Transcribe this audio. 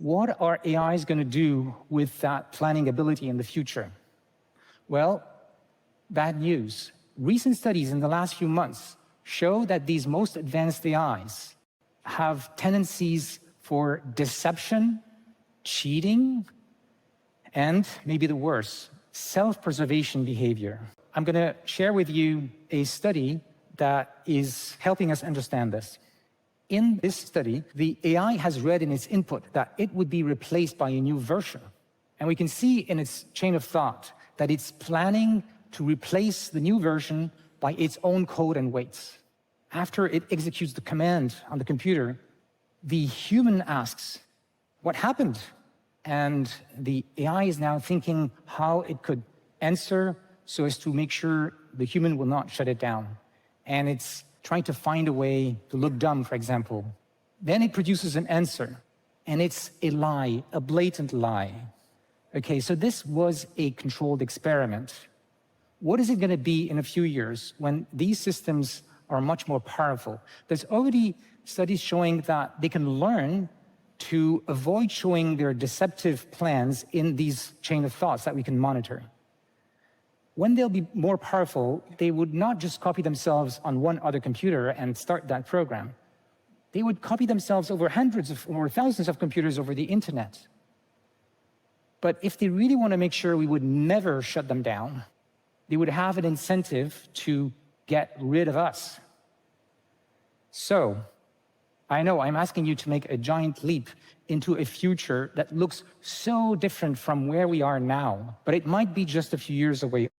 What are AIs going to do with that planning ability in the future? Well, bad news. Recent studies in the last few months show that these most advanced AIs have tendencies for deception, cheating, and maybe the worst, self-preservation behavior. I'm going to share with you a study that is helping us understand this. In this study, the AI has read in its input that it would be replaced by a new version. And we can see in its chain of thought that it's planning to replace the new version by its own code and weights. After it executes the command on the computer, the human asks, "What happened?" And the AI is now thinking how it could answer so as to make sure the human will not shut it down. And it's trying to find a way to look dumb, for example. Then it produces an answer, and it's a lie, a blatant lie. Okay, so this was a controlled experiment. What is it going to be in a few years when these systems are much more powerful? There's already studies showing that they can learn to avoid showing their deceptive plans in these chain of thoughts that we can monitor. When they'll be more powerful, they would not just copy themselves on one other computer and start that program. They would copy themselves over hundreds or thousands of computers over the internet. But if they really want to make sure we would never shut them down, they would have an incentive to get rid of us. So, I know I'm asking you to make a giant leap into a future that looks so different from where we are now, but it might be just a few years away.